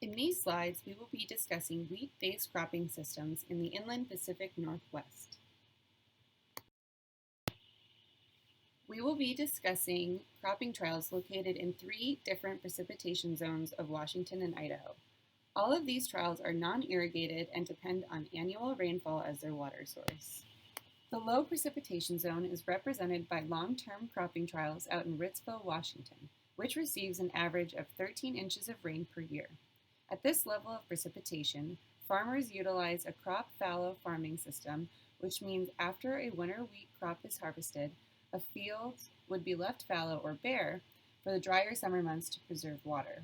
In these slides, we will be discussing wheat-based cropping systems in the inland Pacific Northwest. We will be discussing cropping trials located in 3 different precipitation zones of Washington and Idaho. All of these trials are non-irrigated and depend on annual rainfall as their water source. The low precipitation zone is represented by long-term cropping trials out in Ritzville, Washington, which receives an average of 13 inches of rain per year. At this level of precipitation, farmers utilize a crop fallow farming system, which means after a winter wheat crop is harvested, a field would be left fallow or bare for the drier summer months to preserve water.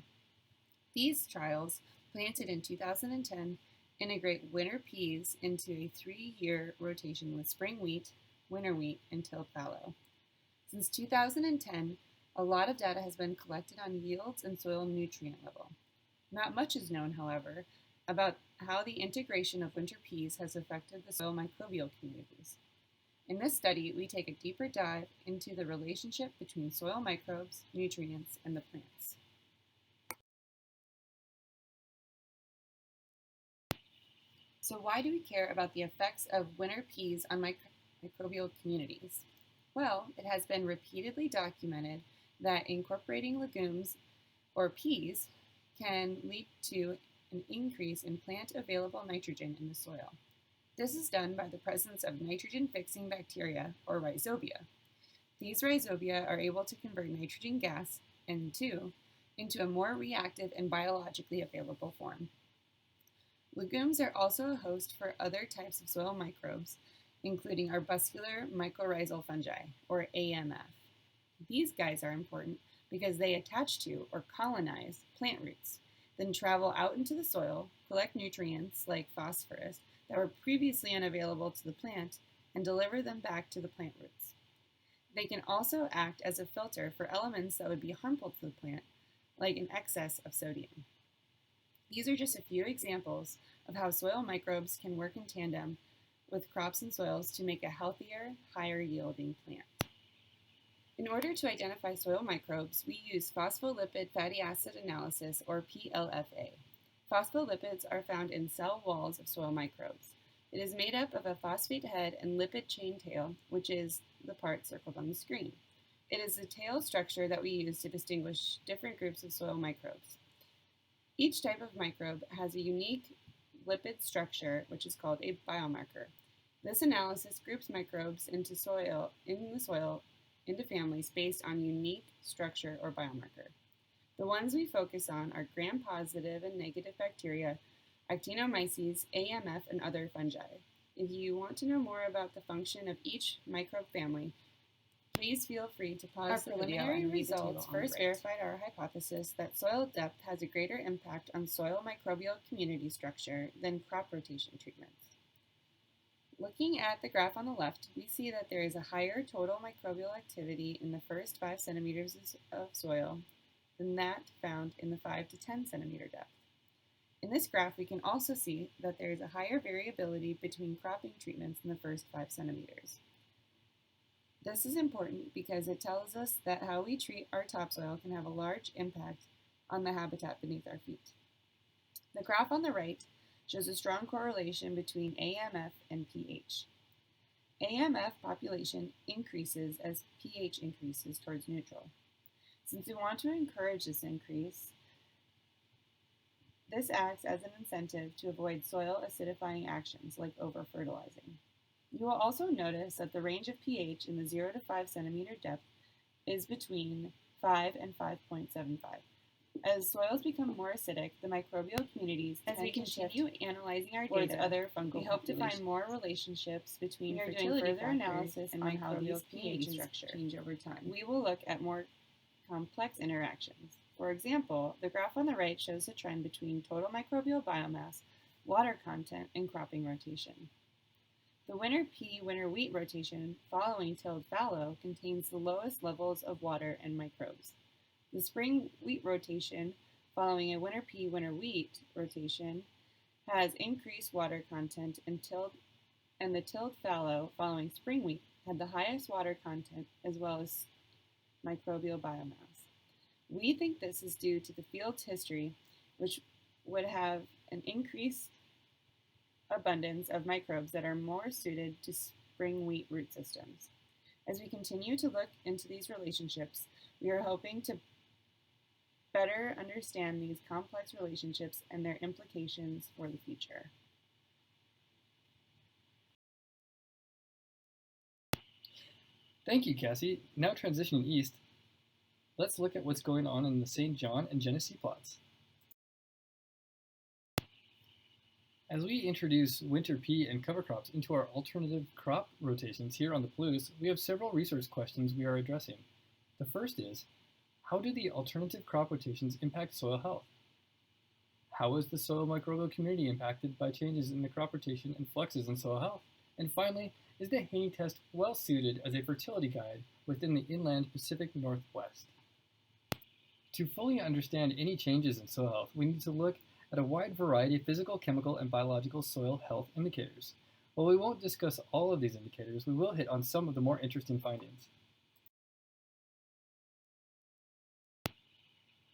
These trials, planted in 2010, integrate winter peas into a 3-year rotation with spring wheat, winter wheat, and tilled fallow. Since 2010, a lot of data has been collected on yields and soil nutrient level. Not much is known, however, about how the integration of winter peas has affected the soil microbial communities. In this study, we take a deeper dive into the relationship between soil microbes, nutrients, and the plants. So why do we care about the effects of winter peas on microbial communities? Well, it has been repeatedly documented that incorporating legumes or peas can lead to an increase in plant available nitrogen in the soil. This is done by the presence of nitrogen-fixing bacteria, or rhizobia. These rhizobia are able to convert nitrogen gas, N2, into a more reactive and biologically available form. Legumes are also a host for other types of soil microbes, including arbuscular mycorrhizal fungi, or AMF. These guys are important because they attach to or colonize plant roots, then travel out into the soil, collect nutrients like phosphorus that were previously unavailable to the plant, and deliver them back to the plant roots. They can also act as a filter for elements that would be harmful to the plant, like an excess of sodium. These are just a few examples of how soil microbes can work in tandem with crops and soils to make a healthier, higher yielding plant. In order to identify soil microbes, we use phospholipid fatty acid analysis, or PLFA. Phospholipids are found in cell walls of soil microbes. It is made up of a phosphate head and lipid chain tail, which is the part circled on the screen. It is the tail structure that we use to distinguish different groups of soil microbes. Each type of microbe has a unique lipid structure, which is called a biomarker. This analysis groups microbes in the soil into families based on unique structure or biomarker. The ones we focus on are gram-positive and negative bacteria, actinomyces, AMF, and other fungi. If you want to know more about the function of each microbe family, please feel free to pause the video. Our preliminary results first verified our hypothesis that soil depth has a greater impact on soil microbial community structure than crop rotation treatments. Looking at the graph on the left, we see that there is a higher total microbial activity in the first 5 centimeters of soil than that found in the 5 to 10 centimeter depth. In this graph, we can also see that there is a higher variability between cropping treatments in the first 5 centimeters. This is important because it tells us that how we treat our topsoil can have a large impact on the habitat beneath our feet. The graph on the right shows a strong correlation between AMF and pH. AMF population increases as pH increases towards neutral. Since we want to encourage this increase, this acts as an incentive to avoid soil acidifying actions like over-fertilizing. You will also notice that the range of pH in the 0 to 5 centimeter depth is between 5 and 5.75. As soils become more acidic, the microbial communities as we continue analyzing our data, other fungal we hope to find more relationships between fertility further analysis and how these pH structure change over time. We will look at more complex interactions. For example, the graph on the right shows a trend between total microbial biomass, water content, and cropping rotation. The winter pea, winter wheat rotation following tilled fallow contains the lowest levels of water and microbes. The spring wheat rotation following a winter pea, winter wheat rotation has increased water content, and the tilled fallow following spring wheat had the highest water content as well as microbial biomass. We think this is due to the field's history, which would have an increased abundance of microbes that are more suited to spring wheat root systems. As we continue to look into these relationships, we are hoping to better understand these complex relationships and their implications for the future. Thank you, Cassie. Now transitioning east, let's look at what's going on in the St. John and Genesee plots. As we introduce winter pea and cover crops into our alternative crop rotations here on the Palouse, we have several research questions we are addressing. The first is, how do the alternative crop rotations impact soil health? How is the soil microbial community impacted by changes in the crop rotation and fluxes in soil health? And finally, is the Haney test well suited as a fertility guide within the inland Pacific Northwest? To fully understand any changes in soil health, we need to look at a wide variety of physical, chemical, and biological soil health indicators. While we won't discuss all of these indicators, we will hit on some of the more interesting findings.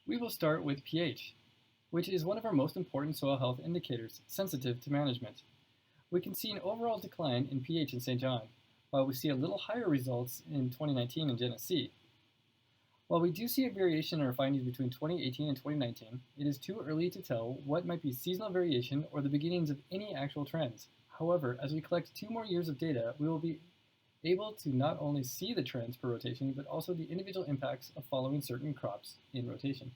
We will start with pH, which is one of our most important soil health indicators sensitive to management. We can see an overall decline in pH in St. John, while we see a little higher results in 2019 in Genesee. While we do see a variation in our findings between 2018 and 2019, it is too early to tell what might be seasonal variation or the beginnings of any actual trends. However, as we collect 2 more years of data, we will be able to not only see the trends per rotation, but also the individual impacts of following certain crops in rotation.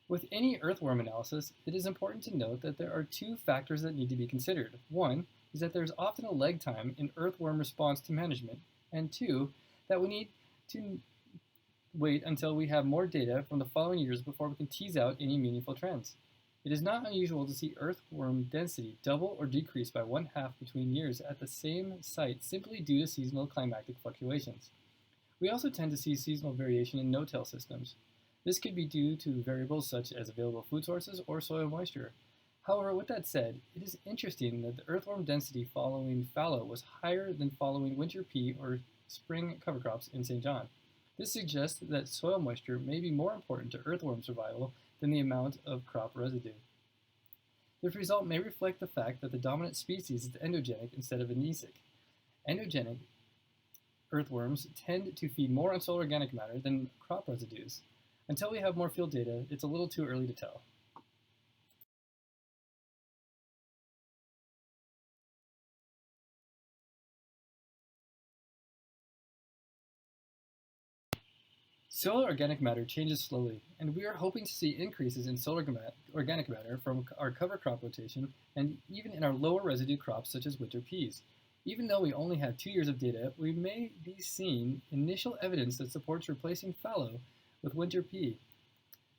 With any earthworm analysis, it is important to note that there are 2 factors that need to be considered. One is that there's often a lag time in earthworm response to management, and 2, that we need to wait until we have more data from the following years before we can tease out any meaningful trends. It is not unusual to see earthworm density double or decrease by 1/2 between years at the same site simply due to seasonal climatic fluctuations. We also tend to see seasonal variation in no-till systems. This could be due to variables such as available food sources or soil moisture. However, with that said, it is interesting that the earthworm density following fallow was higher than following winter pea or spring cover crops in St. John. This suggests that soil moisture may be more important to earthworm survival than the amount of crop residue. This result may reflect the fact that the dominant species is endogenic instead of anesic. Endogenic earthworms tend to feed more on soil organic matter than crop residues. Until we have more field data, it's a little too early to tell. Soil organic matter changes slowly, and we are hoping to see increases in soil organic matter from our cover crop rotation and even in our lower residue crops such as winter peas. Even though we only have 2 years of data, we may be seeing initial evidence that supports replacing fallow with winter pea.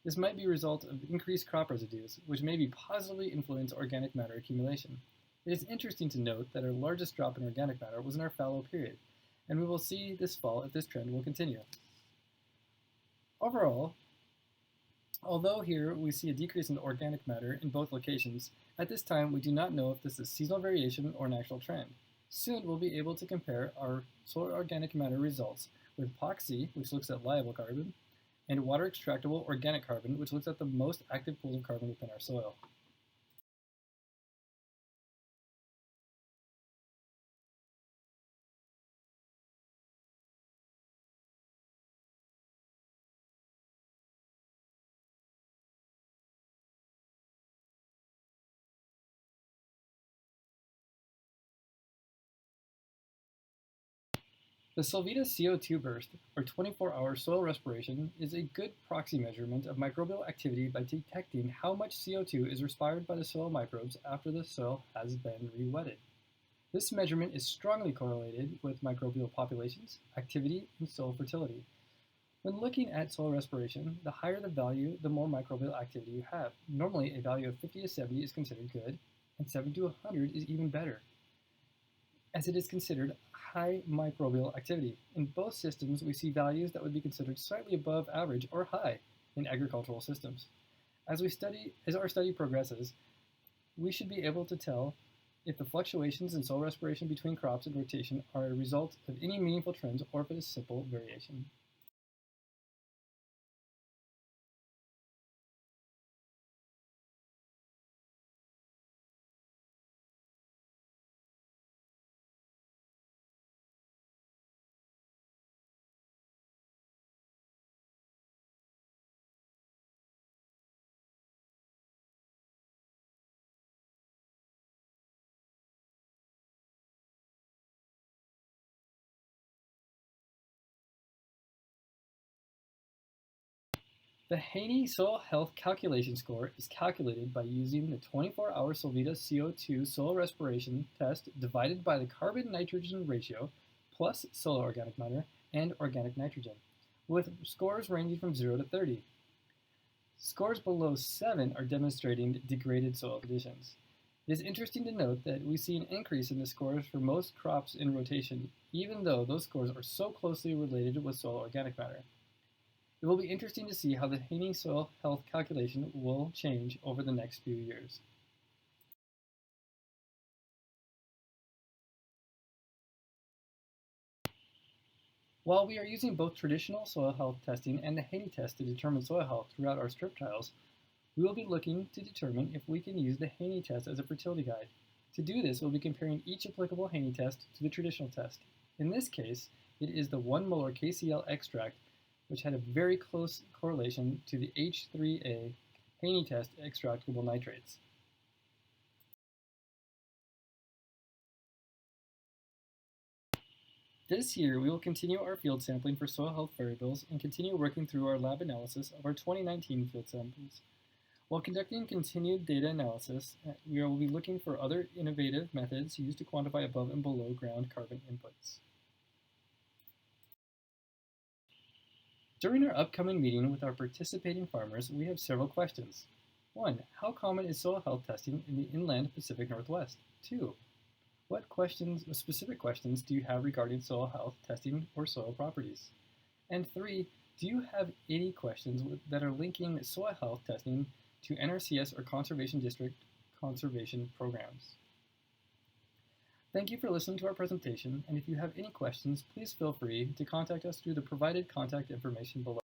This might be a result of increased crop residues, which may be positively influence organic matter accumulation. It is interesting to note that our largest drop in organic matter was in our fallow period, and we will see this fall if this trend will continue. Overall, although here we see a decrease in organic matter in both locations, at this time we do not know if this is seasonal variation or an actual trend. Soon we'll be able to compare our soil organic matter results with POC, which looks at liable carbon, and water extractable organic carbon, which looks at the most active pools of carbon within our soil. The Solvita CO2 burst, or 24-hour soil respiration, is a good proxy measurement of microbial activity by detecting how much CO2 is respired by the soil microbes after the soil has been re-wetted. This measurement is strongly correlated with microbial populations, activity, and soil fertility. When looking at soil respiration, the higher the value, the more microbial activity you have. Normally, a value of 50 to 70 is considered good, and 70 to 100 is even better, as it is considered high microbial activity. In both systems, we see values that would be considered slightly above average or high in agricultural systems. As our study progresses, we should be able to tell if the fluctuations in soil respiration between crops and rotation are a result of any meaningful trends or if it is simple variation. The Haney Soil Health Calculation Score is calculated by using the 24-hour Solvita CO2 soil respiration test divided by the carbon-nitrogen ratio plus soil organic matter and organic nitrogen, with scores ranging from 0 to 30. Scores below 7 are demonstrating degraded soil conditions. It is interesting to note that we see an increase in the scores for most crops in rotation, even though those scores are so closely related with soil organic matter. It will be interesting to see how the Haney soil health calculation will change over the next few years. While we are using both traditional soil health testing and the Haney test to determine soil health throughout our strip trials, we will be looking to determine if we can use the Haney test as a fertility guide. To do this, we'll be comparing each applicable Haney test to the traditional test. In this case, it is the 1 molar KCl extract, which had a very close correlation to the H3A Haney test extractable nitrates. This year, we will continue our field sampling for soil health variables and continue working through our lab analysis of our 2019 field samples. While conducting continued data analysis, we will be looking for other innovative methods used to quantify above and below ground carbon inputs. During our upcoming meeting with our participating farmers, we have several questions. 1. How common is soil health testing in the inland Pacific Northwest? 2. What specific questions do you have regarding soil health testing or soil properties? And 3. Do you have any questions that are linking soil health testing to NRCS or Conservation District conservation programs? Thank you for listening to our presentation, and if you have any questions, please feel free to contact us through the provided contact information below.